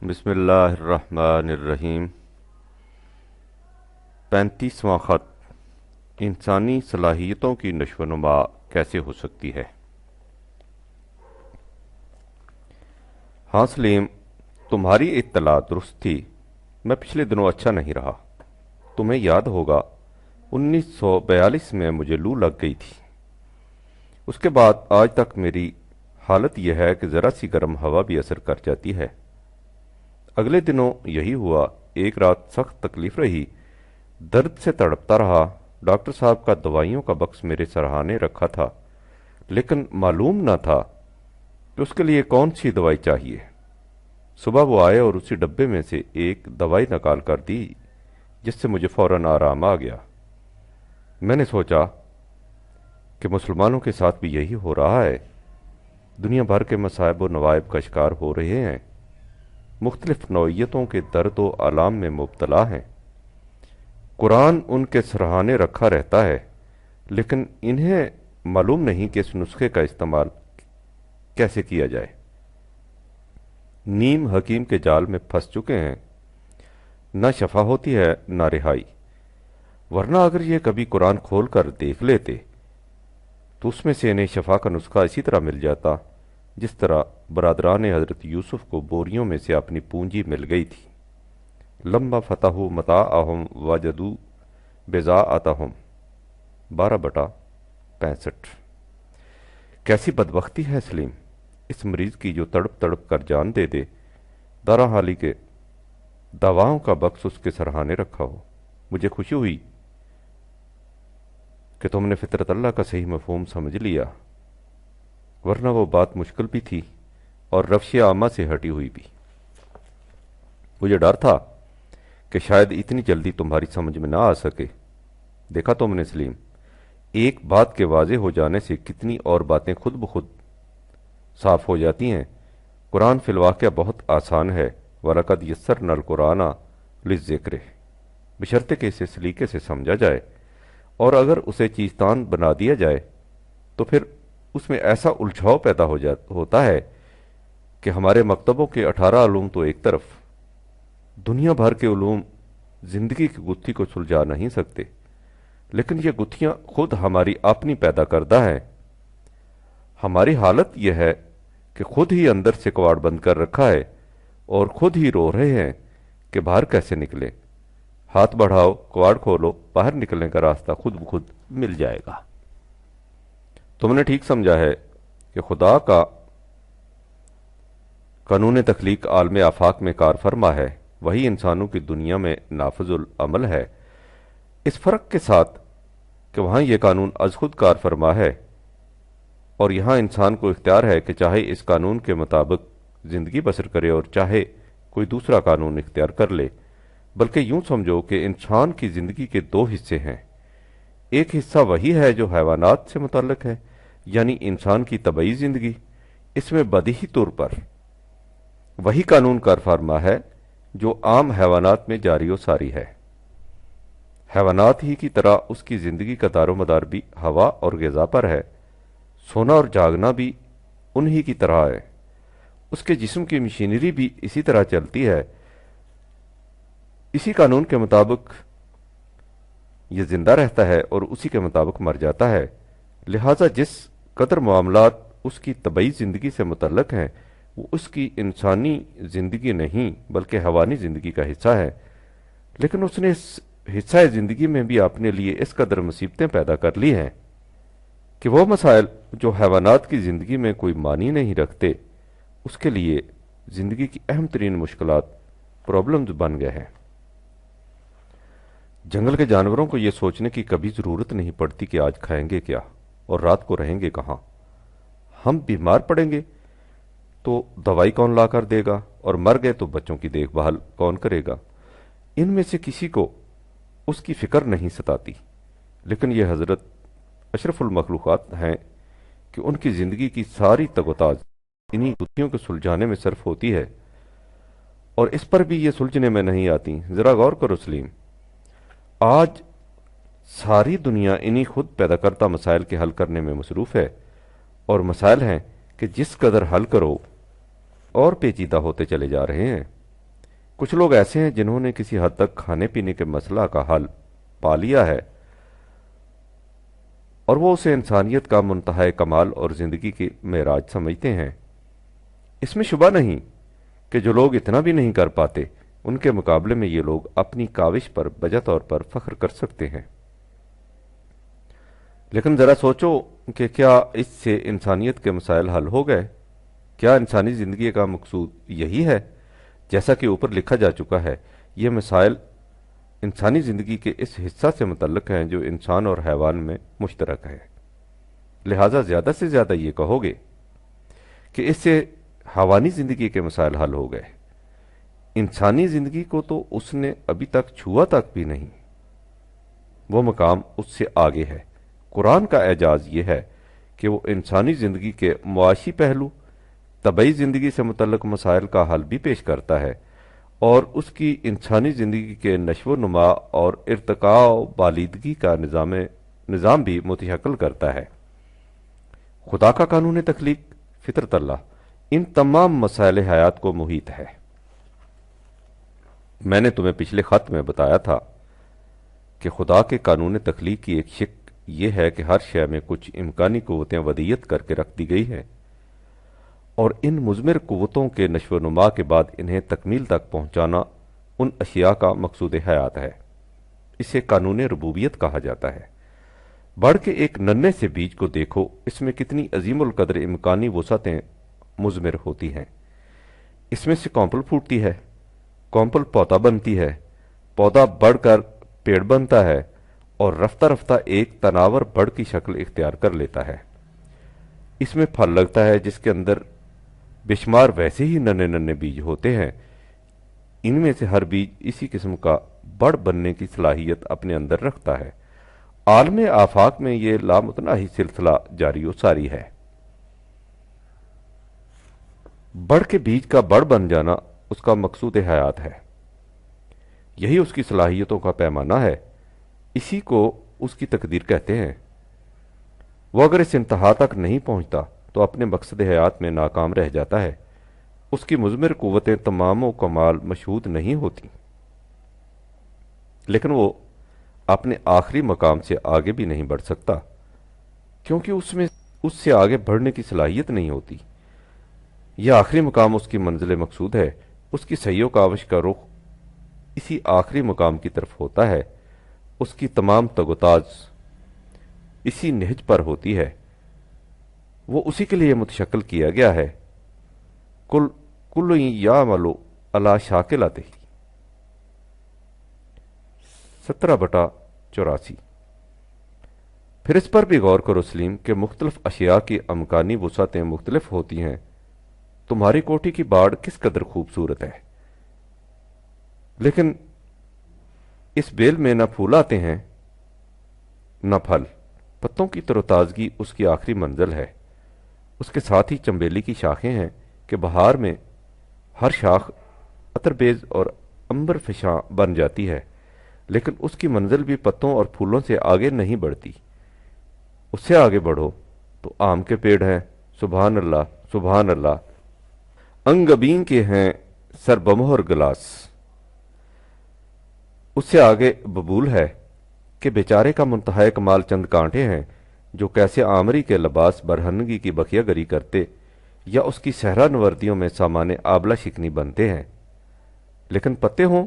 بسم اللہ الرحمن الرحیم۔ 35واں خط: انسانی صلاحیتوں کی نشو و نما کیسے ہو سکتی ہے؟ ہاں سلیم، تمہاری اطلاع درست تھی۔ میں پچھلے دنوں اچھا نہیں رہا۔ تمہیں یاد ہوگا 1942 میں مجھے لو لگ گئی تھی۔ اس کے بعد آج تک میری حالت یہ ہے کہ ذرا سی گرم ہوا بھی اثر کر جاتی ہے۔ اگلے دنوں یہی ہوا۔ ایک رات سخت تکلیف رہی، درد سے تڑپتا رہا۔ ڈاکٹر صاحب کا دوائیوں کا بکس میرے سرہانے رکھا تھا، لیکن معلوم نہ تھا کہ اس کے لیے کون سی دوائی چاہیے۔ صبح وہ آئے اور اسی ڈبے میں سے ایک دوائی نکال کر دی، جس سے مجھے فوراً آرام آ گیا۔ میں نے سوچا کہ مسلمانوں کے ساتھ بھی یہی ہو رہا ہے۔ دنیا بھر کے مصائب و نوائب کا شکار ہو رہے ہیں، مختلف نوعیتوں کے درد و آلام میں مبتلا ہیں۔ قرآن ان کے سرہانے رکھا رہتا ہے، لیکن انہیں معلوم نہیں کہ اس نسخے کا استعمال کیسے کیا جائے۔ نیم حکیم کے جال میں پھنس چکے ہیں، نہ شفا ہوتی ہے نہ رہائی۔ ورنہ اگر یہ کبھی قرآن کھول کر دیکھ لیتے تو اس میں سے انہیں شفا کا نسخہ اسی طرح مل جاتا جس طرح برادران حضرت یوسف کو بوریوں میں سے اپنی پونجی مل گئی تھی۔ لما فتحوا متاعہم وجدوا بضاعتہم 12/65۔ کیسی بدبختی ہے سلیم اس مریض کی جو تڑپ تڑپ کر جان دے دے، درا حالی کے دواؤں کا بکس اس کے سرہانے رکھا ہو۔ مجھے خوشی ہوئی کہ تم نے فطرت اللہ کا صحیح مفہوم سمجھ لیا، ورنہ وہ بات مشکل بھی تھی اور روش عامہ سے ہٹی ہوئی بھی۔ مجھے ڈر تھا کہ شاید اتنی جلدی تمہاری سمجھ میں نہ آ سکے۔ دیکھا تم نے سلیم، ایک بات کے واضح ہو جانے سے کتنی اور باتیں خود بخود صاف ہو جاتی ہیں۔ قرآن فی الواقع بہت آسان ہے۔ وَلَقَدْ يَسَّرْنَا الْقُرْآنَ لِلذِّكْرِ، بشرطے کہ اسے سلیقے سے سمجھا جائے، اور اگر اسے چیزتان بنا دیا جائے تو پھر اس میں ایسا الجھاؤ پیدا ہوتا ہے کہ ہمارے مکتبوں کے 18 علوم تو ایک طرف، دنیا بھر کے علوم زندگی کی گتھی کو سلجھا نہیں سکتے، لیکن یہ گتھیاں خود ہماری اپنی پیدا کردہ ہیں۔ ہماری حالت یہ ہے کہ خود ہی اندر سے کواڑ بند کر رکھا ہے اور خود ہی رو رہے ہیں کہ باہر کیسے نکلے۔ ہاتھ بڑھاؤ، کواڑ کھولو، باہر نکلنے کا راستہ خود بخود مل جائے گا۔ تم نے ٹھیک سمجھا ہے کہ خدا کا قانون تخلیق عالم آفاق میں کار فرما ہے، وہی انسانوں کی دنیا میں نافذ العمل ہے، اس فرق کے ساتھ کہ وہاں یہ قانون از خود کار فرما ہے اور یہاں انسان کو اختیار ہے کہ چاہے اس قانون کے مطابق زندگی بسر کرے اور چاہے کوئی دوسرا قانون اختیار کر لے۔ بلکہ یوں سمجھو کہ انسان کی زندگی کے دو حصے ہیں۔ ایک حصہ وہی ہے جو حیوانات سے متعلق ہے، یعنی انسان کی طبعی زندگی۔ اس میں بدیہی طور پر وہی قانون کار فرما ہے جو عام حیوانات میں جاری و ساری ہے۔ حیوانات ہی کی طرح اس کی زندگی کا دار و مدار بھی ہوا اور غذا پر ہے۔ سونا اور جاگنا بھی انہی کی طرح ہے۔ اس کے جسم کی مشینری بھی اسی طرح چلتی ہے۔ اسی قانون کے مطابق یہ زندہ رہتا ہے اور اسی کے مطابق مر جاتا ہے۔ لہذا جس قدر معاملات اس کی طبعی زندگی سے متعلق ہیں وہ اس کی انسانی زندگی نہیں بلکہ حیوانی زندگی کا حصہ ہے، لیکن اس نے اس حصہ زندگی میں بھی اپنے لیے اس قدر مصیبتیں پیدا کر لی ہیں کہ وہ مسائل جو حیوانات کی زندگی میں کوئی معنی نہیں رکھتے، اس کے لیے زندگی کی اہم ترین مشکلات پرابلمز بن گئے ہیں۔ جنگل کے جانوروں کو یہ سوچنے کی کبھی ضرورت نہیں پڑتی کہ آج کھائیں گے کیا اور رات کو رہیں گے کہاں۔ ہم بیمار پڑیں گے تو دوائی کون لا کر دے گا، اور مر گئے تو بچوں کی دیکھ بھال کون کرے گا۔ ان میں سے کسی کو اس کی فکر نہیں ستاتی، لیکن یہ حضرت اشرف المخلوقات ہیں کہ ان کی زندگی کی ساری تگ و تاز انہی گتھیوں کو سلجھانے میں صرف ہوتی ہے، اور اس پر بھی یہ سلجھنے میں نہیں آتی۔ ذرا غور کرو سلیم، آج ساری دنیا انہی خود پیدا کردہ مسائل کے حل کرنے میں مصروف ہے، اور مسائل ہیں کہ جس قدر حل کرو اور پیچیدہ ہوتے چلے جا رہے ہیں۔ کچھ لوگ ایسے ہیں جنہوں نے کسی حد تک کھانے پینے کے مسئلہ کا حل پا لیا ہے اور وہ اسے انسانیت کا منتہائی کمال اور زندگی کی معراج سمجھتے ہیں۔ اس میں شبہ نہیں کہ جو لوگ اتنا بھی نہیں کر پاتے ان کے مقابلے میں یہ لوگ اپنی کاوش پر بجا طور پر فخر کر سکتے ہیں۔ لیکن ذرا سوچو کہ کیا اس سے انسانیت کے مسائل حل ہو گئے؟ کیا انسانی زندگی کا مقصود یہی ہے؟ جیسا کہ اوپر لکھا جا چکا ہے، یہ مسائل انسانی زندگی کے اس حصہ سے متعلق ہیں جو انسان اور حیوان میں مشترک ہے، لہٰذا زیادہ سے زیادہ یہ کہو گے کہ اس سے حیوانی زندگی کے مسائل حل ہو گئے۔ انسانی زندگی کو تو اس نے ابھی تک چھوا تک بھی نہیں، وہ مقام اس سے آگے ہے۔ قرآن کا اعجاز یہ ہے کہ وہ انسانی زندگی کے معاشی پہلو، طبعی زندگی سے متعلق مسائل کا حل بھی پیش کرتا ہے اور اس کی انسانی زندگی کے نشو و نما اور ارتقاء و بالیدگی کا نظام بھی متشکل کرتا ہے۔ خدا کا قانون تخلیق، فطرت اللہ، ان تمام مسائل حیات کو محیط ہے۔ میں نے تمہیں پچھلے خط میں بتایا تھا کہ خدا کے قانون تخلیق کی ایک شک یہ ہے کہ ہر شے میں کچھ امکانی قوتیں ودیت کر کے رکھ دی گئی ہیں اور ان مضمر قوتوں کے نشو و نما کے بعد انہیں تکمیل تک پہنچانا ان اشیاء کا مقصود حیات ہے۔ اسے قانون ربوبیت کہا جاتا ہے۔ بڑھ کے ایک ننھے سے بیج کو دیکھو، اس میں کتنی عظیم القدر امکانی وسعتیں مضمر ہوتی ہیں۔ اس میں سے کونپل پھوٹتی ہے، کونپل پودا بنتی ہے، پودا بڑھ کر پیڑ بنتا ہے اور رفتہ رفتہ ایک تناور بڑھ کی شکل اختیار کر لیتا ہے۔ اس میں پھل لگتا ہے جس کے اندر بے شمار ویسے ہی ننھے ننھے بیج ہوتے ہیں۔ ان میں سے ہر بیج اسی قسم کا بڑھ بننے کی صلاحیت اپنے اندر رکھتا ہے۔ عالم آفاق میں یہ لامتناہی سلسلہ جاری و ساری ہے۔ بڑھ کے بیج کا بڑھ بن جانا اس کا مقصود حیات ہے، یہی اس کی صلاحیتوں کا پیمانہ ہے، اسی کو اس کی تقدیر کہتے ہیں۔ وہ اگر اس انتہا تک نہیں پہنچتا تو اپنے مقصد حیات میں ناکام رہ جاتا ہے۔ اس کی مضمر قوتیں تمام و کمال مشہود نہیں ہوتی، لیکن وہ اپنے آخری مقام سے آگے بھی نہیں بڑھ سکتا، کیونکہ اس میں اس سے آگے بڑھنے کی صلاحیت نہیں ہوتی۔ یہ آخری مقام اس کی منزل مقصود ہے، اس کی سعی و کاوش کا رخ اسی آخری مقام کی طرف ہوتا ہے، اس کی تمام تگ و تاز اسی نہج پر ہوتی ہے، وہ اسی کے لیے متشکل کیا گیا ہے۔ کل یعمل علی شاکلتہ 17/84۔ پھر اس پر بھی غور کرو سلیم کہ مختلف اشیاء کی امکانی وسعتیں مختلف ہوتی ہیں۔ تمہاری کوٹھی کی باڑ کس قدر خوبصورت ہے، لیکن اس بیل میں نہ پھول آتے ہیں نہ پھل۔ پتوں کی تر و تازگی اس کی آخری منزل ہے۔ اس کے ساتھ ہی چنبیلی کی شاخیں ہیں کہ بہار میں ہر شاخ عطربیز اور عنبر فشاں بن جاتی ہے، لیکن اس کی منزل بھی پتوں اور پھولوں سے آگے نہیں بڑھتی۔ اس سے آگے بڑھو تو آم کے پیڑ ہیں، سبحان اللہ سبحان اللہ، انگبین کے ہیں سر بمہر گلاس۔ اس سے آگے ببول ہے کہ بیچارے کا منتہا کمال چند کانٹے ہیں جو کیسے آمری کے لباس برہنگی کی بخیا گری کرتے یا اس کی صحرا نوردیوں میں سامان آبلہ شکنی بنتے ہیں۔ لیکن پتے ہوں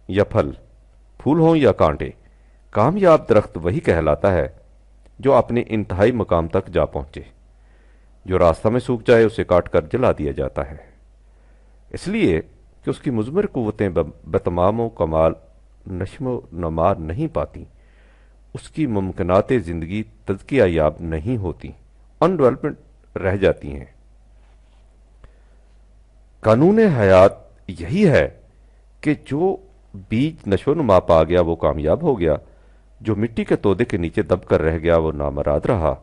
یا پھل، پھول ہوں یا کانٹے، کامیاب درخت وہی کہلاتا ہے جو اپنے انتہائی مقام تک جا پہنچے۔ جو راستہ میں سوکھ جائے اسے کاٹ کر جلا دیا جاتا ہے، اس لیے کہ اس کی مضمر قوتیں بتمام و کمال نشو و نما نہیں پاتی، اس کی ممکنات زندگی تزکیہ یاب نہیں ہوتی، ان ڈیولپمنٹ رہ جاتی ہیں۔ قانون حیات یہی ہے کہ جو بیج نشو و نما پا گیا وہ کامیاب ہو گیا، جو مٹی کے تودے کے نیچے دب کر رہ گیا وہ نامراد رہا۔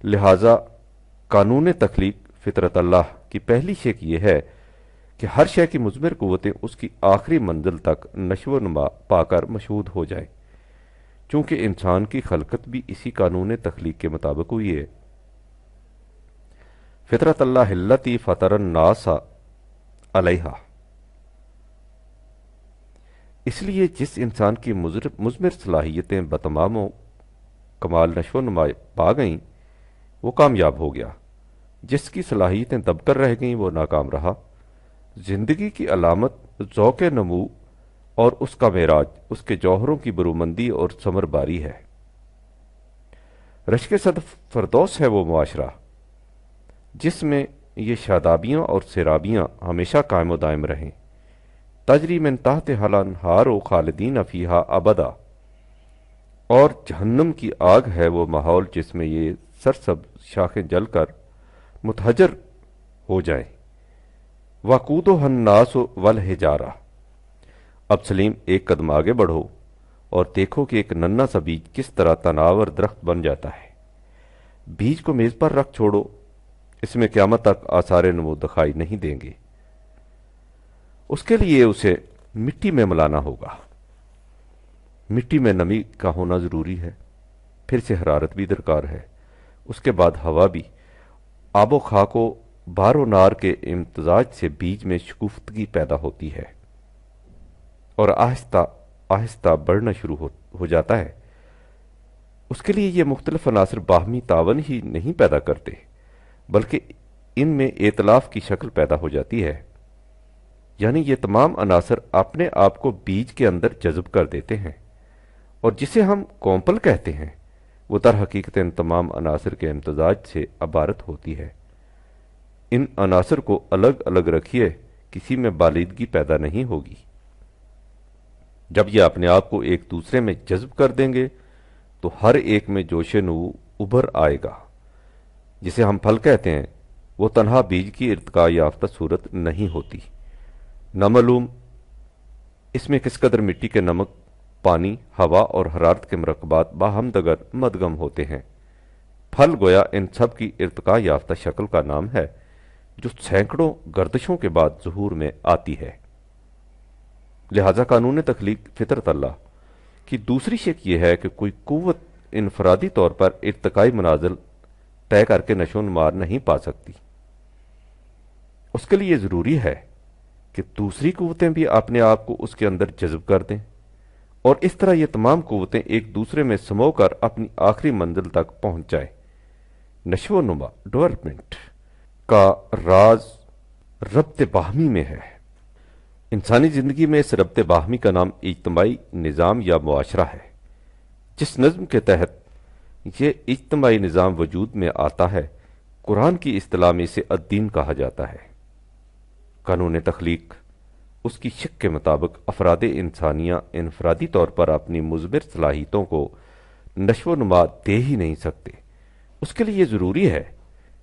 لہذا قانون تخلیق فطرت اللہ کی پہلی شک یہ ہے کہ ہر شے کی مضمر قوتیں اس کی آخری منزل تک نشو و نما پا کر مشہود ہو جائیں، چونکہ انسان کی خلقت بھی اسی قانون تخلیق کے مطابق ہوئی ہے۔ فطرت اللہ التی فطر الناس علیہا، اس لیے جس انسان کی مضمر صلاحیتیں بتمام و کمال نشو و نما پا گئیں وہ کامیاب ہو گیا، جس کی صلاحیتیں دب کر رہ گئیں وہ ناکام رہا۔ زندگی کی علامت ذوق نمو اور اس کا معراج اس کے جوہروں کی برومندی اور ثمر باری ہے۔ رشک صد فردوس ہے وہ معاشرہ جس میں یہ شادابیاں اور سرابیاں ہمیشہ قائم و دائم رہیں۔ تجری من تحت الانہار و خالدین فیہا ابدا، اور جہنم کی آگ ہے وہ ماحول جس میں یہ سرسبز شاخیں جل کر متحجر ہو جائیں۔ وقودھا الناس والحجارہ۔ اب سلیم ایک قدم آگے بڑھو اور دیکھو کہ ایک ننھا سا بیج کس طرح تناور درخت بن جاتا ہے۔ بیج کو میز پر رکھ چھوڑو، اس میں قیامت تک آثار نمو دکھائی نہیں دیں گے۔ اس کے لیے اسے مٹی میں ملانا ہوگا۔ مٹی میں نمی کا ہونا ضروری ہے، پھر سے حرارت بھی درکار ہے، اس کے بعد ہوا بھی۔ آب و خاک و بار و نار کے امتزاج سے بیج میں شگفتگی پیدا ہوتی ہے اور آہستہ آہستہ بڑھنا شروع ہو جاتا ہے۔ اس کے لیے یہ مختلف عناصر باہمی تعاون ہی نہیں پیدا کرتے بلکہ ان میں ائتلاف کی شکل پیدا ہو جاتی ہے، یعنی یہ تمام عناصر اپنے آپ کو بیج کے اندر جذب کر دیتے ہیں، اور جسے ہم کومپل کہتے ہیں وہ در حقیقت ان تمام عناصر کے امتزاج سے عبارت ہوتی ہے۔ ان عناصر کو الگ الگ رکھیے، کسی میں بالیدگی پیدا نہیں ہوگی۔ جب یہ اپنے آپ کو ایک دوسرے میں جذب کر دیں گے تو ہر ایک میں جوش نو ابھر آئے گا۔ جسے ہم پھل کہتے ہیں وہ تنہا بیج کی ارتقاء یافتہ صورت نہیں ہوتی۔ نامعلوم اس میں کس قدر مٹی کے نمک، پانی، ہوا اور حرارت کے مرکبات باہم دگر مدغم ہوتے ہیں۔ پھل گویا ان سب کی ارتقاء یافتہ شکل کا نام ہے جو سینکڑوں گردشوں کے بعد ظہور میں آتی ہے۔ لہذا قانون تخلیق فطرت اللہ کی دوسری شک یہ ہے کہ کوئی قوت انفرادی طور پر ارتقائی منازل طے کر کے نشو و نمار نہیں پا سکتی۔ اس کے لیے ضروری ہے کہ دوسری قوتیں بھی اپنے آپ کو اس کے اندر جذب کر دیں، اور اس طرح یہ تمام قوتیں ایک دوسرے میں سمو کر اپنی آخری منزل تک پہنچ جائیں۔ نشو و نما ڈیولپمنٹ کا راز ربط باہمی میں ہے۔ انسانی زندگی میں اس ربط باہمی کا نام اجتماعی نظام یا معاشرہ ہے۔ جس نظم کے تحت یہ اجتماعی نظام وجود میں آتا ہے قرآن کی اصطلاح میں اسے الدین کہا جاتا ہے۔ قانون تخلیق اس کی شک کے مطابق افراد انسانیہ انفرادی طور پر اپنی مضمر صلاحیتوں کو نشو و نما دے ہی نہیں سکتے۔ اس کے لیے ضروری ہے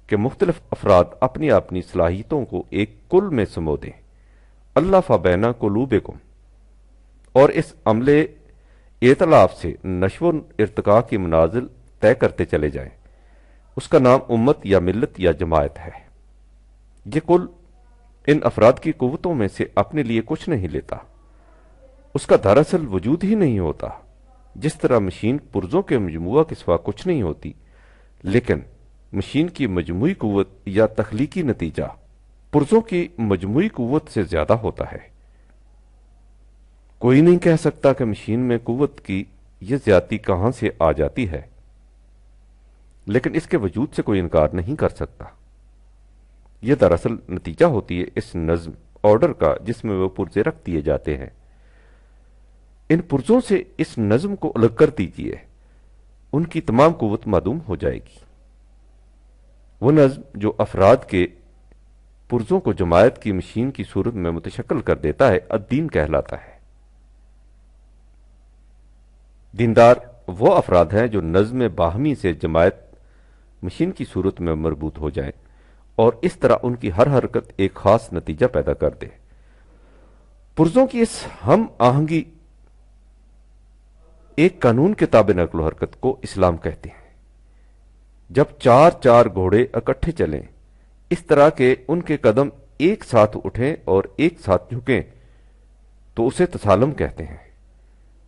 کہ مختلف افراد اپنی اپنی صلاحیتوں کو ایک کل میں سمو دیں۔ اللہ فبینا قلوبکم، اور اس عمل ائتلاف سے نشو و ارتقاء کی منازل طے کرتے چلے جائیں۔ اس کا نام امت یا ملت یا جماعت ہے۔ یہ کل ان افراد کی قوتوں میں سے اپنے لیے کچھ نہیں لیتا، اس کا دراصل وجود ہی نہیں ہوتا۔ جس طرح مشین پرزوں کے مجموعہ کے سوا کچھ نہیں ہوتی، لیکن مشین کی مجموعی قوت یا تخلیقی نتیجہ پرزوں کی مجموعی قوت سے زیادہ ہوتا ہے۔ کوئی نہیں کہہ سکتا کہ مشین میں قوت کی یہ زیادتی کہاں سے آ جاتی ہے، لیکن اس کے وجود سے کوئی انکار نہیں کر سکتا۔ یہ دراصل نتیجہ ہوتی ہے اس نظم آرڈر کا جس میں وہ پرزے رکھ دیے جاتے ہیں۔ ان پرزوں سے اس نظم کو الگ کر دیجئے، ان کی تمام قوت معدوم ہو جائے گی۔ وہ نظم جو افراد کے پرزوں کو جماعت کی مشین کی صورت میں متشکل کر دیتا ہے الدین کہلاتا ہے۔ دیندار وہ افراد ہیں جو نظم باہمی سے جماعت مشین کی صورت میں مربوط ہو جائیں اور اس طرح ان کی ہر حرکت ایک خاص نتیجہ پیدا کر دے۔ پرزوں کی اس ہم آہنگی ایک قانون کے تابع نقل و حرکت کو اسلام کہتے ہیں۔ جب چار چار گھوڑے اکٹھے چلیں اس طرح کہ ان کے قدم ایک ساتھ اٹھیں اور ایک ساتھ جھکیں تو اسے تسالم کہتے ہیں۔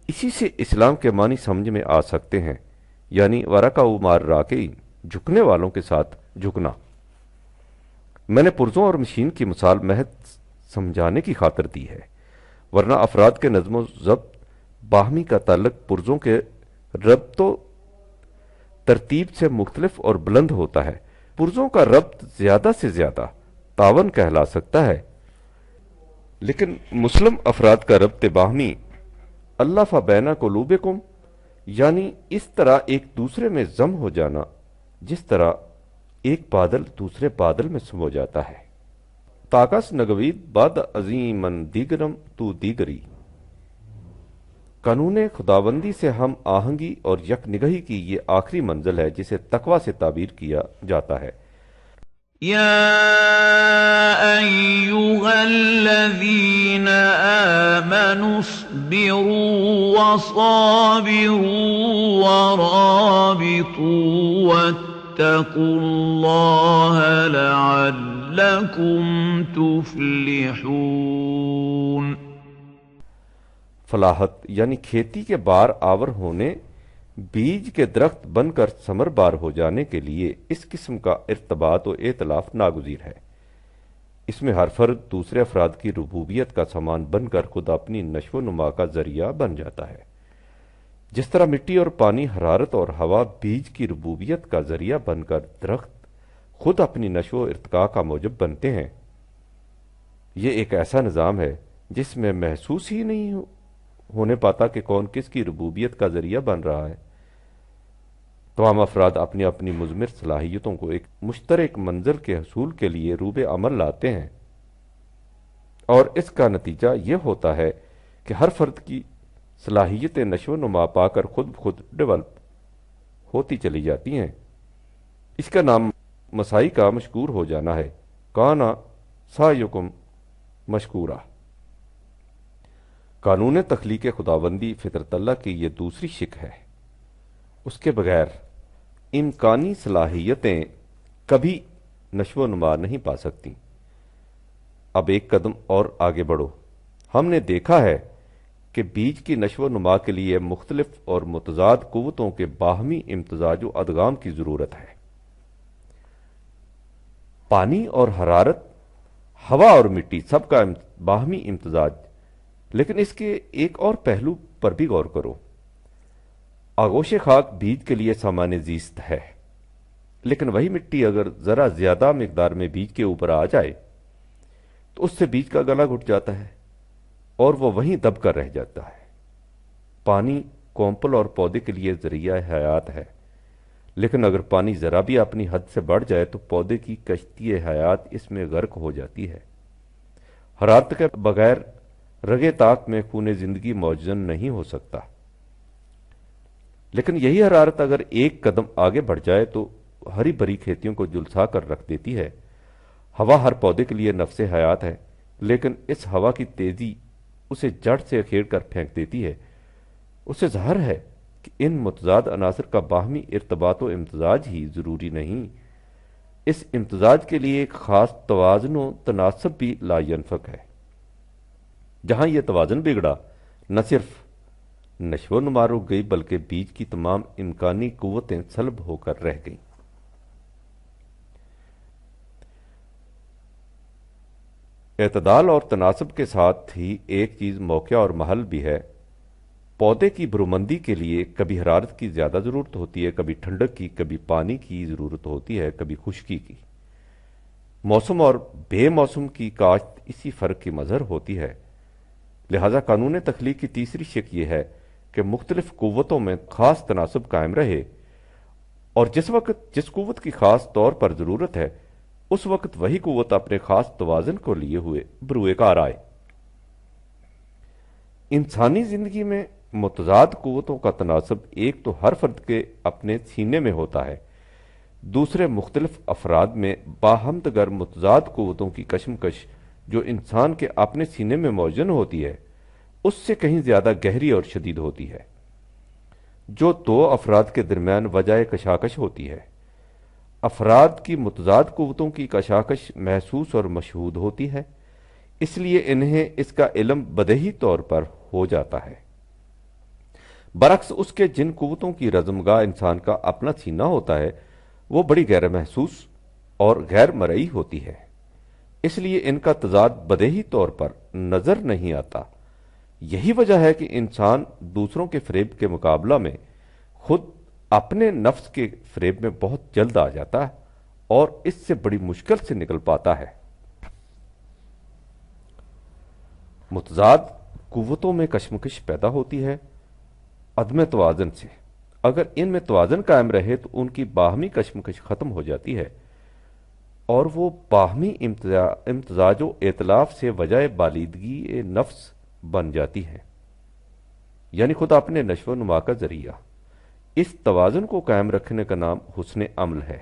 اسی سے اسلام کے معنی سمجھ میں آ سکتے ہیں، یعنی ورکعوا مع الراکعین، جھکنے والوں کے ساتھ جھکنا۔ میں نے پرزوں اور مشین کی مثال محض سمجھانے کی خاطر دی ہے، ورنہ افراد کے نظم و ضبط باہمی کا تعلق پرزوں کے ربط و ترتیب سے مختلف اور بلند ہوتا ہے۔ پرزوں کا ربط زیادہ سے زیادہ تعاون کہلا سکتا ہے، لیکن مسلم افراد کا ربط باہمی الف بین قلوبکم یعنی اس طرح ایک دوسرے میں ضم ہو جانا جس طرح ایک بادل دوسرے بادل میں سمو جاتا ہے۔ تاکس نگوید بعد عظیمن دیگرم تو دیگری، قانون خداوندی سے ہم آہنگی اور یک نگہی کی یہ آخری منزل ہے جسے تقوی سے تعبیر کیا جاتا ہے۔ يا أيها الذين آمنوا اصبروا وصابروا ورابطوا واتقوا الله لعلكم تفلحون۔ فلاحت یعنی کھیتی کے بار آور ہونے، بیج کے درخت بن کر ثمر بار ہو جانے کے لیے اس قسم کا ارتباط و ائتلاف ناگزیر ہے۔ اس میں ہر فرد دوسرے افراد کی ربوبیت کا سامان بن کر خود اپنی نشو و نما کا ذریعہ بن جاتا ہے۔ جس طرح مٹی اور پانی، حرارت اور ہوا بیج کی ربوبیت کا ذریعہ بن کر درخت خود اپنی نشو و ارتقاء کا موجب بنتے ہیں، یہ ایک ایسا نظام ہے جس میں محسوس ہی نہیں ہونے پاتا کہ کون کس کی ربوبیت کا ذریعہ بن رہا ہے۔ تمام افراد اپنی اپنی مضمر صلاحیتوں کو ایک مشترک منظر کے حصول کے لیے روب عمل لاتے ہیں، اور اس کا نتیجہ یہ ہوتا ہے کہ ہر فرد کی صلاحیتیں نشو و نما پا کر خود بخود ڈیولپ ہوتی چلی جاتی ہیں۔ اس کا نام مسائی کا مشکور ہو جانا ہے، کانا سعیکم مشکورا۔ قانون تخلیق خداوندی فطرت اللہ کی یہ دوسری شق ہے۔ اس کے بغیر امکانی صلاحیتیں کبھی نشو و نما نہیں پا سکتی۔ اب ایک قدم اور آگے بڑھو۔ ہم نے دیکھا ہے کہ بیج کی نشو و نما کے لیے مختلف اور متضاد قوتوں کے باہمی امتزاج و ادغام کی ضرورت ہے۔ پانی اور حرارت، ہوا اور مٹی، سب کا باہمی امتزاج، لیکن اس کے ایک اور پہلو پر بھی غور کرو۔ آغوش خاک بیج کے لیے سامان زیست ہے، لیکن وہی مٹی اگر ذرا زیادہ مقدار میں بیج کے اوپر آ جائے تو اس سے بیج کا گلا گھٹ جاتا ہے اور وہ وہیں دب کر رہ جاتا ہے۔ پانی کومپل اور پودے کے لیے ذریعہ حیات ہے، لیکن اگر پانی ذرا بھی اپنی حد سے بڑھ جائے تو پودے کی کشتی حیات اس میں غرق ہو جاتی ہے۔ حرارت کے بغیر رگے طاق میں خون زندگی موجزن نہیں ہو سکتا، لیکن یہی حرارت اگر ایک قدم آگے بڑھ جائے تو ہری بھری کھیتیوں کو جلسا کر رکھ دیتی ہے۔ ہوا ہر پودے کے لیے نفس حیات ہے، لیکن اس ہوا کی تیزی اسے جڑ سے کھیڑ کر پھینک دیتی ہے۔ اسے ظاہر ہے کہ ان متضاد عناصر کا باہمی ارتباط و امتزاج ہی ضروری نہیں، اس امتزاج کے لیے ایک خاص توازن و تناسب بھی لا ینفک ہے۔ جہاں یہ توازن بگڑا، نہ صرف نشو و نما رک گئی بلکہ بیج کی تمام امکانی قوتیں سلب ہو کر رہ گئیں۔ اعتدال اور تناسب کے ساتھ ہی ایک چیز موقع اور محل بھی ہے۔ پودے کی برومندی کے لیے کبھی حرارت کی زیادہ ضرورت ہوتی ہے، کبھی ٹھنڈک کی، کبھی پانی کی ضرورت ہوتی ہے، کبھی خشکی کی۔ موسم اور بے موسم کی کاشت اسی فرق کی مظہر ہوتی ہے۔ لہذا قانون تخلیق کی تیسری شق یہ ہے کہ مختلف قوتوں میں خاص تناسب قائم رہے، اور جس وقت جس قوت کی خاص طور پر ضرورت ہے اس وقت وہی قوت اپنے خاص توازن کو لیے ہوئے بروئے کار آئے۔ انسانی زندگی میں متضاد قوتوں کا تناسب ایک تو ہر فرد کے اپنے سینے میں ہوتا ہے، دوسرے مختلف افراد میں باہمدگر متضاد قوتوں کی کشمکش جو انسان کے اپنے سینے میں موجن ہوتی ہے اس سے کہیں زیادہ گہری اور شدید ہوتی ہے، جو دو افراد کے درمیان وجہ کشاکش ہوتی ہے۔ افراد کی متضاد قوتوں کی کشاکش محسوس اور مشہود ہوتی ہے، اس لیے انہیں اس کا علم بدیہی طور پر ہو جاتا ہے، برعکس اس کے جن قوتوں کی رزمگاہ انسان کا اپنا سینہ ہوتا ہے وہ بڑی غیر محسوس اور غیر مرئی ہوتی ہے، اس لیے ان کا تضاد بدیہی طور پر نظر نہیں آتا، یہی وجہ ہے کہ انسان دوسروں کے فریب کے مقابلہ میں خود اپنے نفس کے فریب میں بہت جلد آ جاتا ہے اور اس سے بڑی مشکل سے نکل پاتا ہے۔ متضاد قوتوں میں کشمکش پیدا ہوتی ہے عدم توازن سے۔ اگر ان میں توازن قائم رہے تو ان کی باہمی کشمکش ختم ہو جاتی ہے اور وہ باہمی امتزاج و ائتلاف سے وجہ بالیدگی نفس بن جاتی ہے، یعنی خود اپنے نشو و نما کا ذریعہ۔ اس توازن کو قائم رکھنے کا نام حسن عمل ہے۔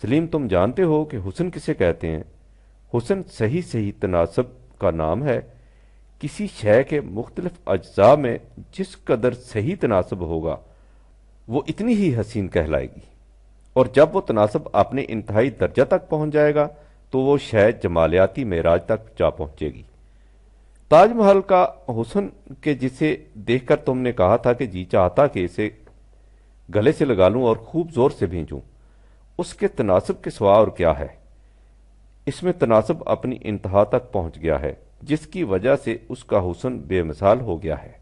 سلیم، تم جانتے ہو کہ حسن کسے کہتے ہیں؟ حسن صحیح تناسب کا نام ہے۔ کسی شے کے مختلف اجزاء میں جس قدر صحیح تناسب ہوگا وہ اتنی ہی حسین کہلائے گی، اور جب وہ تناسب اپنے انتہائی درجہ تک پہنچ جائے گا تو وہ شے جمالیاتی معراج تک جا پہنچے گی۔ تاج محل کا حسن کہ جسے دیکھ کر تم نے کہا تھا کہ جی چاہتا کہ اسے گلے سے لگا لوں اور خوب زور سے بھینچوں، اس کے تناسب کے سوا اور کیا ہے؟ اس میں تناسب اپنی انتہا تک پہنچ گیا ہے، جس کی وجہ سے اس کا حسن بے مثال ہو گیا ہے۔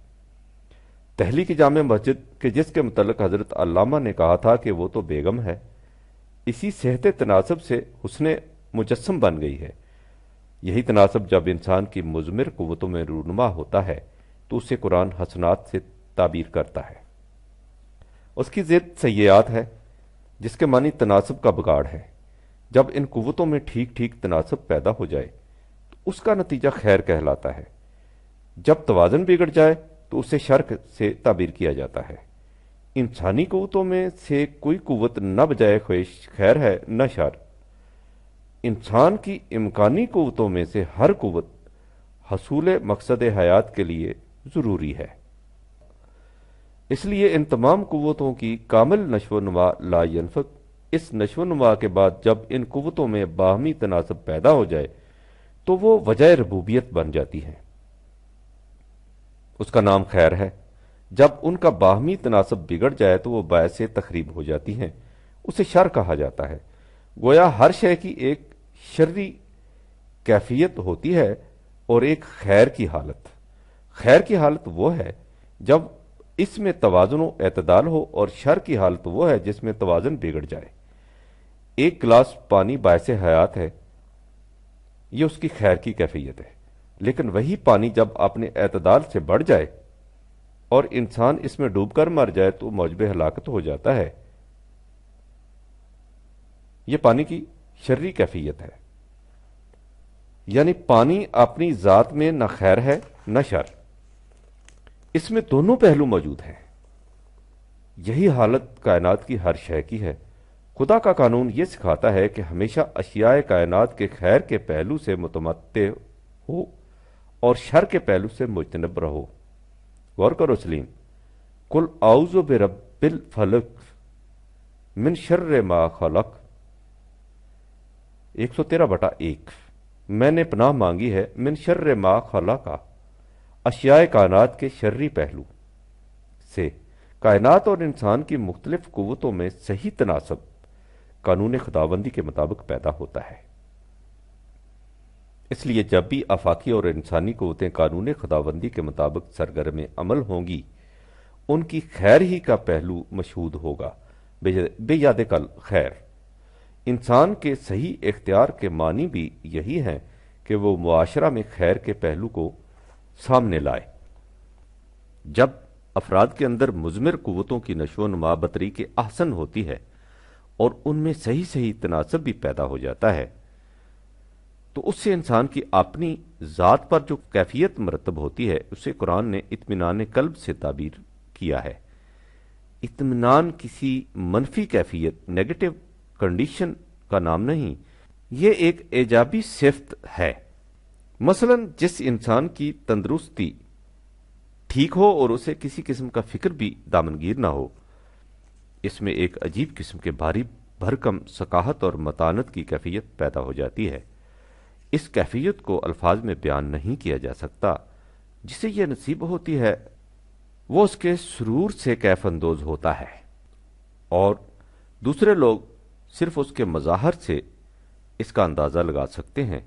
دہلی کی جامع مسجد کہ جس کے متعلق حضرت علامہ نے کہا تھا کہ وہ تو بیگم ہے، اسی صحت تناسب سے حسن مجسم بن گئی ہے۔ یہی تناسب جب انسان کی مضمر قوتوں میں رونما ہوتا ہے تو اسے قرآن حسنات سے تعبیر کرتا ہے۔ اس کی ضد سیئات ہے، جس کے معنی تناسب کا بگاڑ ہے۔ جب ان قوتوں میں ٹھیک تناسب پیدا ہو جائے تو اس کا نتیجہ خیر کہلاتا ہے۔ جب توازن بگڑ جائے تو اسے شر سے تعبیر کیا جاتا ہے۔ انسانی قوتوں میں سے کوئی قوت نہ بجائے خیر ہے نہ شر۔ انسان کی امکانی قوتوں میں سے ہر قوت حصول مقصد حیات کے لیے ضروری ہے۔ اس لیے ان تمام قوتوں کی کامل نشو و نما لا ینفق۔ اس نشو و نما کے بعد جب ان قوتوں میں باہمی تناسب پیدا ہو جائے تو وہ وجہ ربوبیت بن جاتی ہے۔ اس کا نام خیر ہے۔ جب ان کا باہمی تناسب بگڑ جائے تو وہ باعث تخریب ہو جاتی ہیں، اسے شر کہا جاتا ہے۔ گویا ہر شے کی ایک شرری کیفیت ہوتی ہے اور ایک خیر کی حالت۔ خیر کی حالت وہ ہے جب اس میں توازن و اعتدال ہو، اور شر کی حالت وہ ہے جس میں توازن بگڑ جائے۔ ایک گلاس پانی باعث حیات ہے، یہ اس کی خیر کی کیفیت ہے، لیکن وہی پانی جب اپنے اعتدال سے بڑھ جائے اور انسان اس میں ڈوب کر مر جائے تو موجب ہلاکت ہو جاتا ہے۔ یہ پانی کی شرری کیفیت ہے، یعنی پانی اپنی ذات میں نہ خیر ہے نہ شر، اس میں دونوں پہلو موجود ہیں۔ یہی حالت کائنات کی ہر شے کی ہے۔ خدا کا قانون یہ سکھاتا ہے کہ ہمیشہ اشیاء کائنات کے خیر کے پہلو سے متمتع ہو اور شر کے پہلو سے مجتنب رہو۔ غور کرو سلیم، قل اعوذ برب الفلق من شر ما خلق 113/1، میں نے پناہ مانگی ہے من شر ما خلق، اشیاء کائنات کے شرری پہلو سے۔ کائنات اور انسان کی مختلف قوتوں میں صحیح تناسب قانون خداوندی کے مطابق پیدا ہوتا ہے۔ اس لیے جب بھی آفاقی اور انسانی قوتیں قانون خداوندی کے مطابق سرگرم عمل ہوں گی، ان کی خیر ہی کا پہلو مشہود ہوگا۔ بے یاد کل خیر۔ انسان کے صحیح اختیار کے معنی بھی یہی ہیں کہ وہ معاشرہ میں خیر کے پہلو کو سامنے لائے۔ جب افراد کے اندر مضمر قوتوں کی نشو و نما بطریق احسن ہوتی ہے اور ان میں صحیح تناسب بھی پیدا ہو جاتا ہے تو اس سے انسان کی اپنی ذات پر جو کیفیت مرتب ہوتی ہے اسے قرآن نے اطمینان قلب سے تعبیر کیا ہے۔ اطمینان کسی منفی کیفیت، نیگیٹو کنڈیشن کا نام نہیں، یہ ایک ایجابی صفت ہے۔ مثلا جس انسان کی تندرستی ٹھیک ہو اور اسے کسی قسم کا فکر بھی دامنگیر نہ ہو، اس میں ایک عجیب قسم کے بھاری بھرکم ثقافت اور متانت کی کیفیت پیدا ہو جاتی ہے۔ اس کیفیت کو الفاظ میں بیان نہیں کیا جا سکتا۔ جسے یہ نصیب ہوتی ہے وہ اس کے سرور سے کیف اندوز ہوتا ہے، اور دوسرے لوگ صرف اس کے مظاہر سے اس کا اندازہ لگا سکتے ہیں۔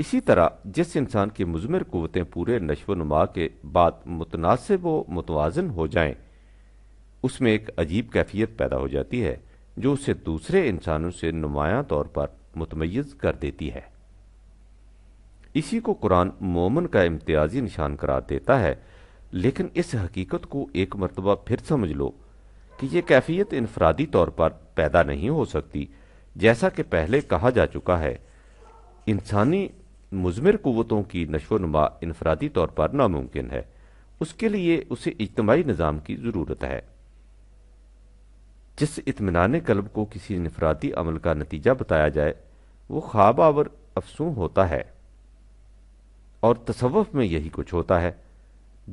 اسی طرح جس انسان کی مضمر قوتیں پورے نشو و نما کے بعد متناسب و متوازن ہو جائیں، اس میں ایک عجیب کیفیت پیدا ہو جاتی ہے جو اسے دوسرے انسانوں سے نمایاں طور پر متمیز کر دیتی ہے۔ اسی کو قرآن مومن کا امتیازی نشان قرار دیتا ہے، لیکن اس حقیقت کو ایک مرتبہ پھر سمجھ لو کہ یہ کیفیت انفرادی طور پر پیدا نہیں ہو سکتی۔ جیسا کہ پہلے کہا جا چکا ہے، انسانی مضمر قوتوں کی نشو و نما انفرادی طور پر ناممکن ہے، اس کے لیے اسے اجتماعی نظام کی ضرورت ہے۔ جس اطمینان قلب کو کسی انفرادی عمل کا نتیجہ بتایا جائے وہ خواب آور افسوں ہوتا ہے، اور تصوف میں یہی کچھ ہوتا ہے۔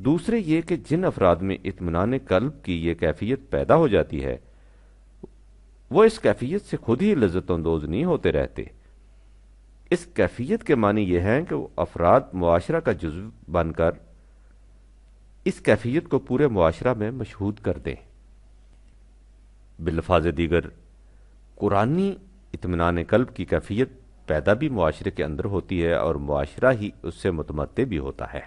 دوسرے یہ کہ جن افراد میں اطمینان قلب کی یہ کیفیت پیدا ہو جاتی ہے وہ اس کیفیت سے خود ہی لذت اندوز نہیں ہوتے رہتے۔ اس کیفیت کے معنی یہ ہیں کہ وہ افراد معاشرہ کا جزو بن کر اس کیفیت کو پورے معاشرہ میں مشہود کر دیں۔ بالفاظ دیگر، قرآنی اطمینان قلب کی کیفیت پیدا بھی معاشرے کے اندر ہوتی ہے اور معاشرہ ہی اس سے متمتع بھی ہوتا ہے۔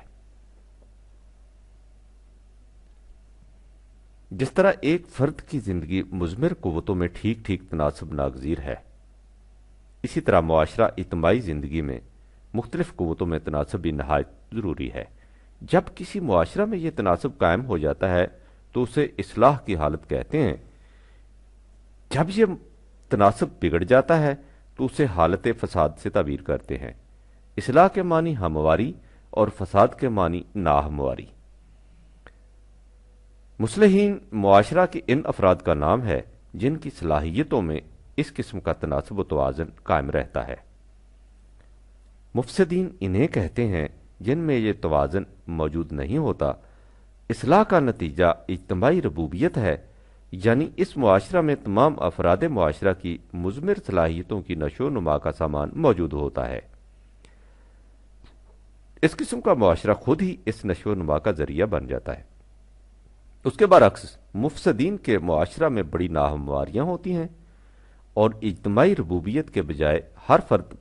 جس طرح ایک فرد کی زندگی مضمر قوتوں میں ٹھیک ٹھیک تناسب ناگزیر ہے، اسی طرح معاشرہ اجتماعی زندگی میں مختلف قوتوں میں تناسب بھی نہایت ضروری ہے۔ جب کسی معاشرہ میں یہ تناسب قائم ہو جاتا ہے تو اسے اصلاح کی حالت کہتے ہیں۔ جب یہ تناسب بگڑ جاتا ہے تو اسے حالت فساد سے تعبیر کرتے ہیں۔ اصلاح کے معنی ہمواری اور فساد کے معنی ناہمواری۔ مصلحین معاشرہ کے ان افراد کا نام ہے جن کی صلاحیتوں میں اس قسم کا تناسب و توازن قائم رہتا ہے۔ مفسدین انہیں کہتے ہیں جن میں یہ توازن موجود نہیں ہوتا۔ اصلاح کا نتیجہ اجتماعی ربوبیت ہے، یعنی اس معاشرہ میں تمام افراد معاشرہ کی مضمر صلاحیتوں کی نشو و نما کا سامان موجود ہوتا ہے۔ اس قسم کا معاشرہ خود ہی اس نشو و نما کا ذریعہ بن جاتا ہے۔ اس کے برعکس مفسدین کے معاشرہ میں بڑی ناہمواریاں ہوتی ہیں اور اجتماعی ربوبیت کے بجائے ہر فرد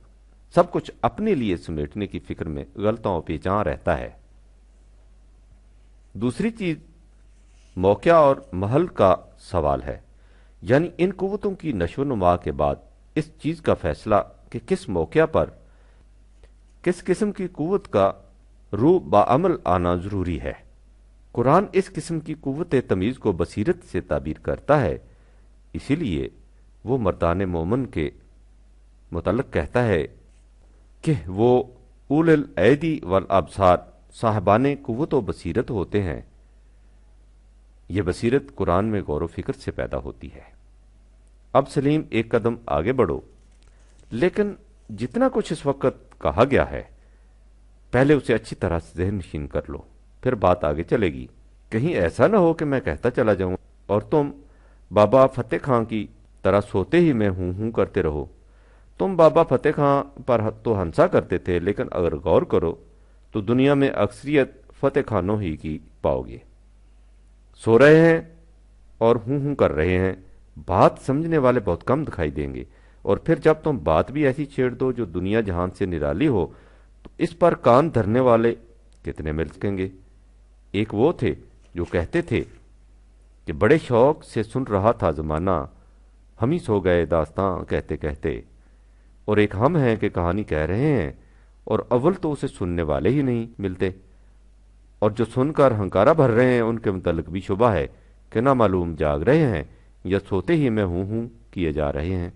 سب کچھ اپنے لیے سمیٹنے کی فکر میں غلطاں و پیچاں رہتا ہے۔ دوسری چیز موقع اور محل کا سوال ہے، یعنی ان قوتوں کی نشو و نما کے بعد اس چیز کا فیصلہ کہ کس موقع پر کس قسم کی قوت کا روح بعمل آنا ضروری ہے۔ قرآن اس قسم کی قوت تمیز کو بصیرت سے تعبیر کرتا ہے، اسی لیے وہ مردان مومن کے متعلق کہتا ہے کہ وہ اول الایدی والابصار صاحبان قوت و بصیرت ہوتے ہیں۔ یہ بصیرت قرآن میں غور و فکر سے پیدا ہوتی ہے۔ اب سلیم ایک قدم آگے بڑھو، لیکن جتنا کچھ اس وقت کہا گیا ہے پہلے اسے اچھی طرح سے ذہن نشین کر لو، پھر بات آگے چلے گی۔ کہیں ایسا نہ ہو کہ میں کہتا چلا جاؤں اور تم بابا فتح خان کی طرح سوتے ہی میں ہوں کرتے رہو۔ تم بابا فتح خان پر تو ہنسا کرتے تھے، لیکن اگر غور کرو تو دنیا میں اکثریت فتح خانوں ہی کی پاؤ گے۔ سو رہے ہیں اور ہوں کر رہے ہیں، بات سمجھنے والے بہت کم دکھائی دیں گے، اور پھر جب تم بات بھی ایسی چھیڑ دو جو دنیا جہان سے نرالی ہو تو اس پر کان دھرنے والے کتنے مل سکیں گے۔ ایک وہ تھے جو کہتے تھے کہ بڑے شوق سے سن رہا تھا زمانہ، ہم ہی سو گئے داستاں کہتے کہتے، اور ایک ہم ہیں کہ کہانی کہہ رہے ہیں اور اول تو اسے سننے والے ہی نہیں ملتے، اور جو سن کر ہنکارا بھر رہے ہیں ان کے متعلق بھی شبہ ہے کہ نہ معلوم جاگ رہے ہیں یا سوتے ہی میں ہوں کیے جا رہے ہیں۔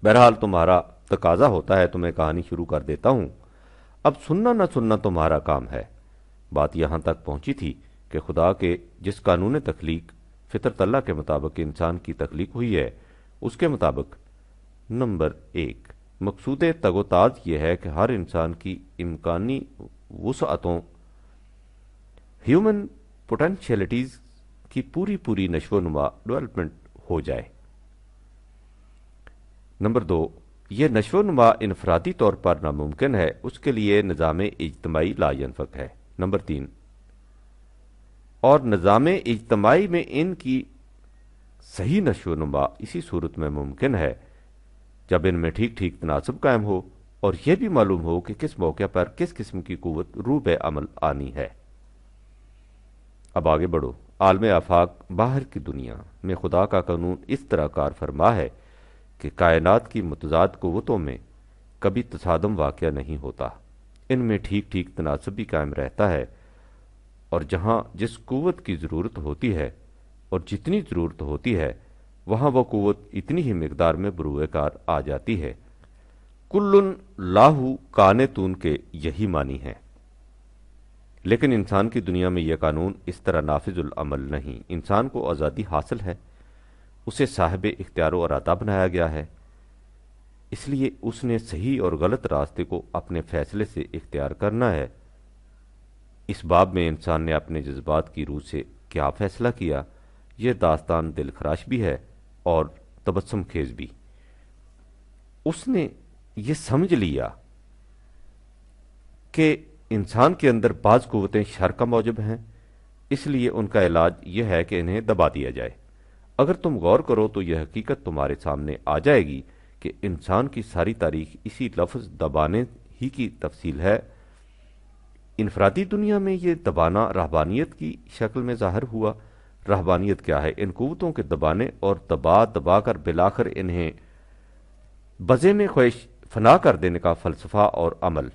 بہرحال تمہارا تقاضا ہوتا ہے تو میں کہانی شروع کر دیتا ہوں۔ اب سننا نہ سننا تمہارا کام ہے۔ بات یہاں تک پہنچی تھی کہ خدا کے جس قانون تخلیق فطرت اللہ کے مطابق انسان کی تخلیق ہوئی ہے، اس کے مطابق نمبر 1 مقصود تگ و تاز یہ ہے کہ ہر انسان کی امکانی وسعتوں ہیومن پوٹینشیلٹیز کی پوری نشو و نما ڈیولپمنٹ ہو جائے۔ نمبر 2 یہ نشو و نما انفرادی طور پر ناممکن ہے، اس کے لیے نظام اجتماعی لا ینفق ہے۔ نمبر 3 اور نظام اجتماعی میں ان کی صحیح نشو و نما اسی صورت میں ممکن ہے جب ان میں ٹھیک ٹھیک تناسب قائم ہو اور یہ بھی معلوم ہو کہ کس موقع پر کس قسم کی قوت روح عمل آنی ہے۔ اب آگے بڑھو۔ عالم آفاق باہر کی دنیا میں خدا کا قانون اس طرح کار فرما ہے کہ کائنات کی متضاد قوتوں میں کبھی تصادم واقع نہیں ہوتا، ان میں ٹھیک ٹھیک تناسب بھی قائم رہتا ہے، اور جہاں جس قوت کی ضرورت ہوتی ہے اور جتنی ضرورت ہوتی ہے وہاں وہ قوت اتنی ہی مقدار میں بروئے کار آ جاتی ہے۔ کلن لاہو کانتون کے یہی معنی ہے۔ لیکن انسان کی دنیا میں یہ قانون اس طرح نافذ العمل نہیں۔ انسان کو آزادی حاصل ہے، اسے صاحب اختیار و ارادہ بنایا گیا ہے، اس لیے اس نے صحیح اور غلط راستے کو اپنے فیصلے سے اختیار کرنا ہے۔ اس باب میں انسان نے اپنے جذبات کی روح سے کیا فیصلہ کیا، یہ داستان دل خراش بھی ہے اور تبسم خیز بھی۔ اس نے یہ سمجھ لیا کہ انسان کے اندر بعض قوتیں شر کا موجب ہیں، اس لیے ان کا علاج یہ ہے کہ انہیں دبا دیا جائے۔ اگر تم غور کرو تو یہ حقیقت تمہارے سامنے آ جائے گی کہ انسان کی ساری تاریخ اسی لفظ دبانے ہی کی تفصیل ہے۔ انفرادی دنیا میں یہ دبانا رہبانیت کی شکل میں ظاہر ہوا۔ رہبانیت کیا ہے؟ ان قوتوں کے دبانے اور دبا دبا کر بلاخر انہیں بزے میں خواہش فنا کر دینے کا فلسفہ اور عمل۔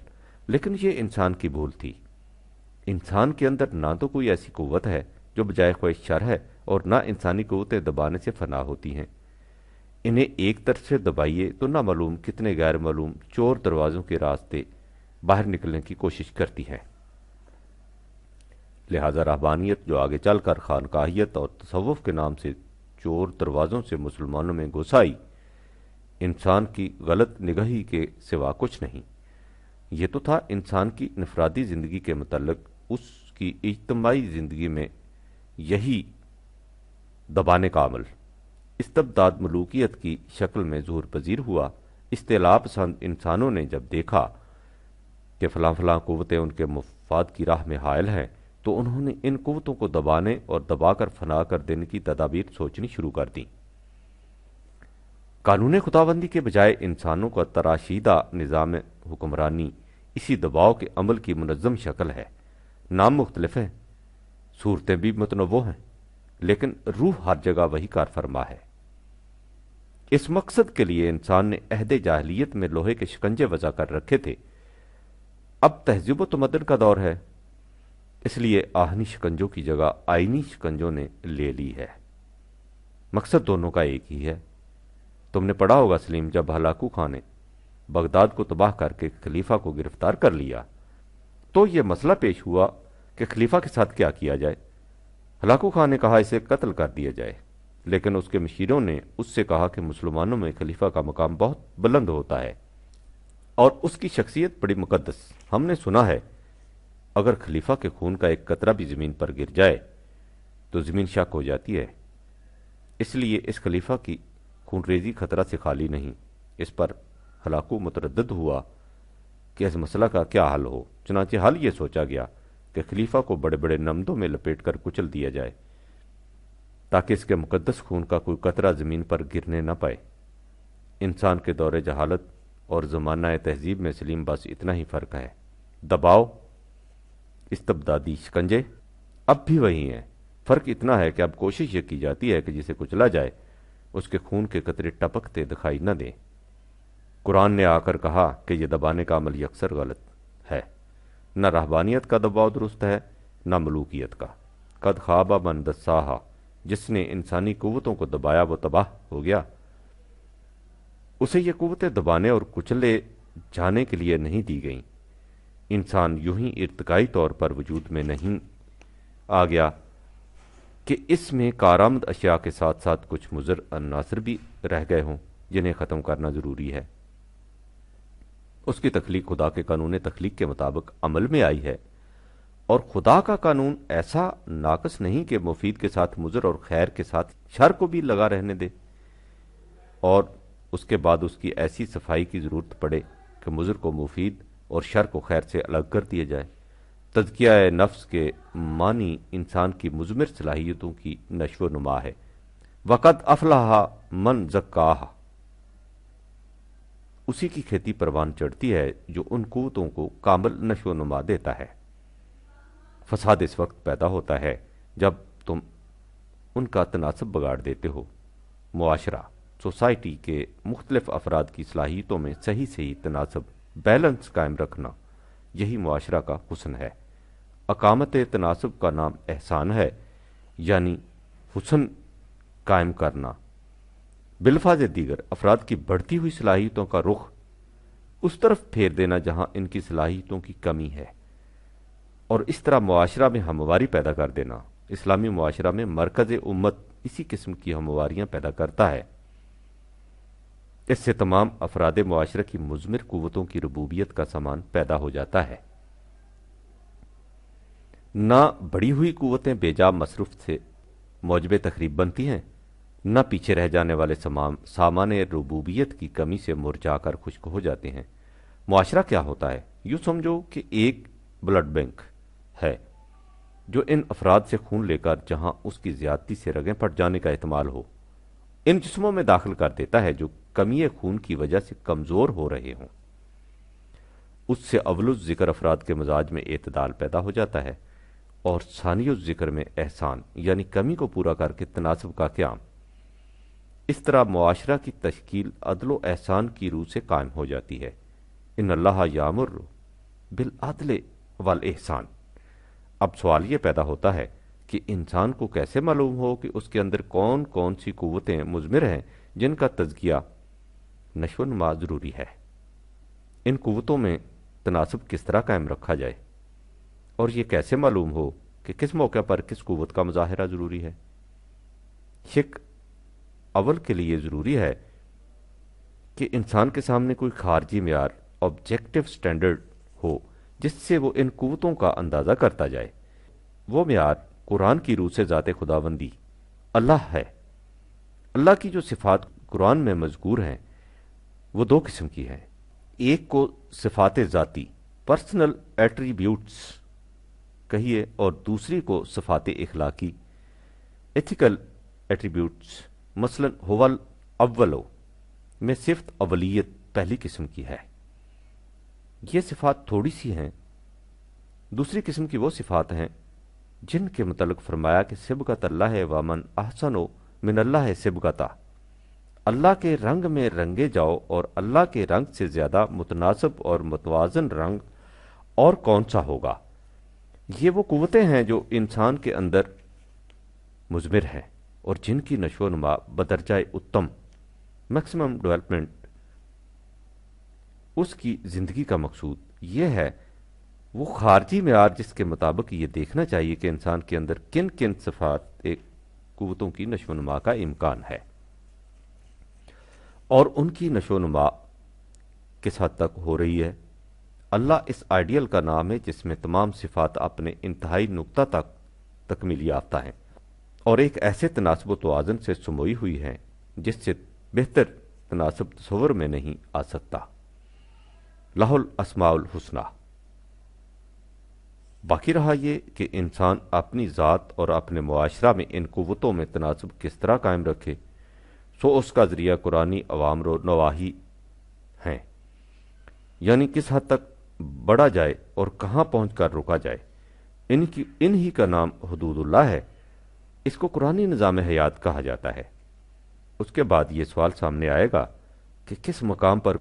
لیکن یہ انسان کی بھول تھی۔ انسان کے اندر نہ تو کوئی ایسی قوت ہے جو بجائے خواہش شر ہے، اور نہ انسانی قوتیں دبانے سے فنا ہوتی ہیں۔ انہیں ایک طرف سے دبائیے تو نہ معلوم کتنے غیر معلوم چور دروازوں کے راستے باہر نکلنے کی کوشش کرتی ہیں۔ لہذا رہبانیت جو آگے چل کر خانقاہیت اور تصوف کے نام سے چور دروازوں سے مسلمانوں میں گھس آئی، انسان کی غلط نگاہی کے سوا کچھ نہیں۔ یہ تو تھا انسان کی انفرادی زندگی کے متعلق، اس کی اجتماعی زندگی میں یہی دبانے کا عمل استبداد ملوکیت کی شکل میں ظہور پذیر ہوا۔ استعلاء پسند انسانوں نے جب دیکھا کہ فلاں فلاں قوتیں ان کے مفاد کی راہ میں حائل ہیں تو انہوں نے ان قوتوں کو دبانے اور دبا کر فنا کر دینے کی تدابیر سوچنی شروع کر دیں۔ قانون خداوندی کے بجائے انسانوں کا تراشیدہ نظام حکمرانی اسی دباؤ کے عمل کی منظم شکل ہے۔ نام مختلف ہیں، صورتیں بھی متنوع ہیں، لیکن روح ہر جگہ وہی کار فرما ہے۔ اس مقصد کے لیے انسان نے عہد جاہلیت میں لوہے کے شکنجے وضع کر رکھے تھے۔ اب تہذیب و تمدن کا دور ہے، اس لیے آہنی شکنجوں کی جگہ آئینی شکنجوں نے لے لی ہے۔ مقصد دونوں کا ایک ہی ہے۔ تم نے پڑھا ہوگا سلیم، جب ہلاکو خان نے بغداد کو تباہ کر کے خلیفہ کو گرفتار کر لیا تو یہ مسئلہ پیش ہوا کہ خلیفہ کے ساتھ کیا کیا جائے۔ ہلاکو خان نے کہا اسے قتل کر دیا جائے، لیکن اس کے مشیروں نے اس سے کہا کہ مسلمانوں میں خلیفہ کا مقام بہت بلند ہوتا ہے اور اس کی شخصیت بڑی مقدس۔ ہم نے سنا ہے اگر خلیفہ کے خون کا ایک قطرہ بھی زمین پر گر جائے تو زمین شک ہو جاتی ہے، اس لیے اس خلیفہ کی خون ریزی خطرہ سے خالی نہیں۔ اس پر ہلاکو متردد ہوا کہ اس مسئلہ کا کیا حل ہو۔ چنانچہ حل یہ سوچا گیا کہ خلیفہ کو بڑے بڑے نمدوں میں لپیٹ کر کچل دیا جائے تاکہ اس کے مقدس خون کا کوئی قطرہ زمین پر گرنے نہ پائے۔ انسان کے دور جہالت اور زمانہ تہذیب میں سلیم بس اتنا ہی فرق ہے۔ دباؤ، استبدادی شکنجے اب بھی وہی ہیں، فرق اتنا ہے کہ اب کوشش یہ کی جاتی ہے کہ جسے کچلا جائے اس کے خون کے قطرے ٹپکتے دکھائی نہ دیں۔ قرآن نے آ کر کہا کہ یہ دبانے کا عمل یکسر غلط ہے۔ نہ رہبانیت کا دباؤ درست ہے، نہ ملوکیت کا۔ قد خواب من دساہا، جس نے انسانی قوتوں کو دبایا وہ تباہ ہو گیا۔ اسے یہ قوتیں دبانے اور کچلے جانے کے لیے نہیں دی گئیں۔ انسان یوں ہی ارتقائی طور پر وجود میں نہیں آ گیا کہ اس میں کارآمد اشیاء کے ساتھ ساتھ کچھ مضر عناصر بھی رہ گئے ہوں جنہیں ختم کرنا ضروری ہے۔ اس کی تخلیق خدا کے قانون تخلیق کے مطابق عمل میں آئی ہے، اور خدا کا قانون ایسا ناقص نہیں کہ مفید کے ساتھ مضر اور خیر کے ساتھ شر کو بھی لگا رہنے دے، اور اس کے بعد اس کی ایسی صفائی کی ضرورت پڑے کہ مضر کو مفید اور شر کو خیر سے الگ کر دیا جائے۔ تزکیہ نفس کے معنی انسان کی مضمر صلاحیتوں کی نشو و نما ہے۔ وقد افلح من زکاہا، اسی کی کھیتی پروان چڑھتی ہے جو ان قوتوں کو کامل نشو و نما دیتا ہے۔ فساد اس وقت پیدا ہوتا ہے جب تم ان کا تناسب بگاڑ دیتے ہو۔ معاشرہ، سوسائٹی کے مختلف افراد کی صلاحیتوں میں صحیح تناسب، بیلنس قائم رکھنا، یہی معاشرہ کا حسن ہے۔ اقامت تناسب کا نام احسان ہے، یعنی حسن قائم کرنا۔ بالفاظ دیگر، افراد کی بڑھتی ہوئی صلاحیتوں کا رخ اس طرف پھیر دینا جہاں ان کی صلاحیتوں کی کمی ہے، اور اس طرح معاشرہ میں ہمواری پیدا کر دینا۔ اسلامی معاشرہ میں مرکز امت اسی قسم کی ہمواریاں پیدا کرتا ہے۔ اس سے تمام افراد معاشرہ کی مضمر قوتوں کی ربوبیت کا سامان پیدا ہو جاتا ہے۔ نہ بڑی ہوئی قوتیں بے جا مصرف سے موجب تخریب بنتی ہیں، نہ پیچھے رہ جانے والے سامان ربوبیت کی کمی سے مرجھا کر خشک ہو جاتے ہیں۔ معاشرہ کیا ہوتا ہے؟ یوں سمجھو کہ ایک بلڈ بینک ہے جو ان افراد سے خون لے کر جہاں اس کی زیادتی سے رگیں پھٹ جانے کا احتمال ہو، ان جسموں میں داخل کر دیتا ہے جو کمی خون کی وجہ سے کمزور ہو رہے ہوں۔ اس سے اول الذکر افراد کے مزاج میں اعتدال پیدا ہو جاتا ہے، اور ثانی الذکر میں احسان یعنی کمی کو پورا کر کے تناسب کا قیام۔ اس طرح معاشرہ کی تشکیل عدل و احسان کی روح سے قائم ہو جاتی ہے۔ ان اللہ یامر بالعدل والاحسان۔ اب سوال یہ پیدا ہوتا ہے کہ انسان کو کیسے معلوم ہو کہ اس کے اندر کون کون سی قوتیں مضمر ہیں جن کا تزکیہ، نشو و نما ضروری ہے۔ ان قوتوں میں تناسب کس طرح قائم رکھا جائے، اور یہ کیسے معلوم ہو کہ کس موقع پر کس قوت کا مظاہرہ ضروری ہے؟ شک اول کے لیے ضروری ہے کہ انسان کے سامنے کوئی خارجی معیار، آبجیکٹو سٹینڈرڈ ہو جس سے وہ ان قوتوں کا اندازہ کرتا جائے۔ وہ معیار قرآن کی روح سے ذات خداوندی اللہ ہے۔ اللہ کی جو صفات قرآن میں مذکور ہیں وہ دو قسم کی ہیں۔ ایک کو صفات ذاتی، پرسنل ایٹریبیوٹس کہیے، اور دوسری کو صفات اخلاقی، ایتھیکل ایٹریبیوٹس۔ مثلا ہوول اولو میں صفت اولیت پہلی قسم کی ہے۔ یہ صفات تھوڑی سی ہیں۔ دوسری قسم کی وہ صفات ہیں جن کے متعلق فرمایا کہ سبغت اللہ ومن احسن من اللہ سبغتا، اللہ کے رنگ میں رنگے جاؤ، اور اللہ کے رنگ سے زیادہ متناسب اور متوازن رنگ اور کون سا ہوگا۔ یہ وہ قوتیں ہیں جو انسان کے اندر مضمر ہیں اور جن کی نشو و نما بدرجہ اتم، میکسیمم ڈیولپمنٹ، اس کی زندگی کا مقصود یہ ہے۔ وہ خارجی معیار جس کے مطابق یہ دیکھنا چاہیے کہ انسان کے اندر کن کن صفات قوتوں کی نشو و نما کا امکان ہے، اور ان کی نشو و نما کس حد تک ہو رہی ہے۔ اللہ اس آئیڈیل کا نام ہے جس میں تمام صفات اپنے انتہائی نقطہ تک تکمیل یافتہ ہیں اور ایک ایسے تناسب و توازن سے سموئی ہوئی ہیں جس سے بہتر تناسب تصور میں نہیں آ سکتا۔ لہ الاسماء الحسنی۔ باقی رہا یہ کہ انسان اپنی ذات اور اپنے معاشرہ میں ان قوتوں میں تناسب کس طرح قائم رکھے، سو اس کا ذریعہ قرآنی اوامر و نواہی ہیں، یعنی کس حد تک بڑھا جائے اور کہاں پہنچ کر رکا جائے۔ انہی کا نام حدود اللہ ہے۔ اس کو قرآنی نظام حیات کہا جاتا ہے۔ اس کے بعد یہ سوال سامنے آئے گا کہ کس مقام پر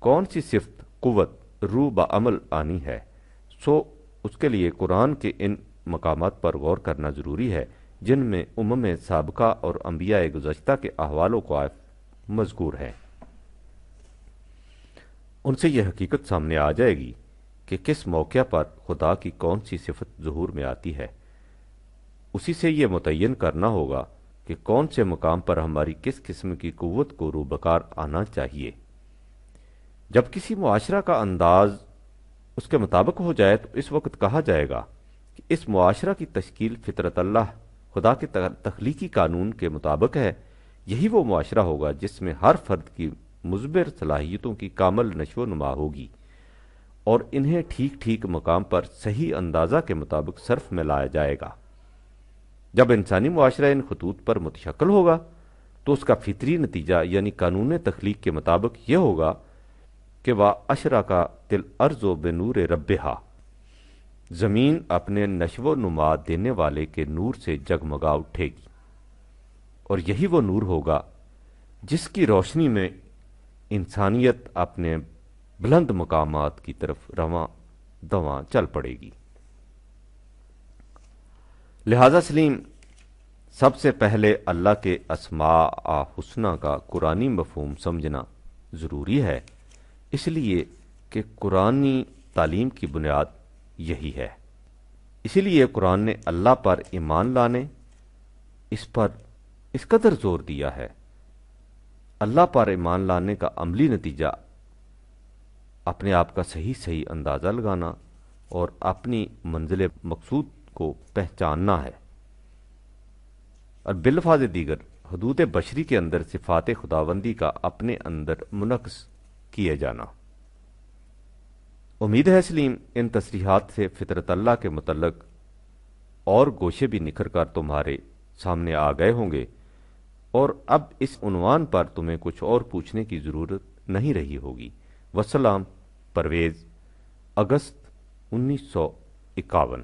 کون سی صفت، قوت، روح بعمل آنی ہے۔ سو اس کے لیے قرآن کے ان مقامات پر غور کرنا ضروری ہے جن میں امم سابقہ اور انبیاء گزشتہ کے احوال و قوائف مذکور ہیں۔ ان سے یہ حقیقت سامنے آ جائے گی کہ کس موقع پر خدا کی کون سی صفت ظہور میں آتی ہے۔ اسی سے یہ متعین کرنا ہوگا کہ کون سے مقام پر ہماری کس قسم کی قوت کو روبکار آنا چاہیے۔ جب کسی معاشرہ کا انداز اس کے مطابق ہو جائے تو اس وقت کہا جائے گا کہ اس معاشرہ کی تشکیل فطرت اللہ، خدا کے تخلیقی قانون کے مطابق ہے۔ یہی وہ معاشرہ ہوگا جس میں ہر فرد کی مضمر صلاحیتوں کی کامل نشو و نما ہوگی اور انہیں ٹھیک ٹھیک مقام پر صحیح اندازہ کے مطابق صرف میں لایا جائے گا۔ جب انسانی معاشرہ ان خطوط پر متشکل ہوگا تو اس کا فطری نتیجہ یعنی قانون تخلیق کے مطابق یہ ہوگا کہ وا اشرا کا تل ارض و بنور ربہا، زمین اپنے نشو و نما دینے والے کے نور سے جگمگا اٹھے گی، اور یہی وہ نور ہوگا جس کی روشنی میں انسانیت اپنے بلند مقامات کی طرف رواں دواں چل پڑے گی۔ لہذا سلیم، سب سے پہلے اللہ کے اسماء حسنہ کا قرآنی مفہوم سمجھنا ضروری ہے، اس لیے کہ قرآنی تعلیم کی بنیاد یہی ہے۔ اسی لیے قرآن نے اللہ پر ایمان لانے پر اس قدر زور دیا ہے۔ اللہ پر ایمان لانے کا عملی نتیجہ اپنے آپ کا صحیح اندازہ لگانا اور اپنی منزل مقصود کو پہچاننا ہے، اور بالفاظ دیگر حدود بشری کے اندر صفات خداوندی کا اپنے اندر منعکس کیے جانا۔ امید ہے سلیم، ان تصریحات سے فطرت اللہ کے متعلق اور گوشے بھی نکھر کر تمہارے سامنے آ گئے ہوں گے، اور اب اس عنوان پر تمہیں کچھ اور پوچھنے کی ضرورت نہیں رہی ہوگی۔ وسلام، پرویز، اگست 1951۔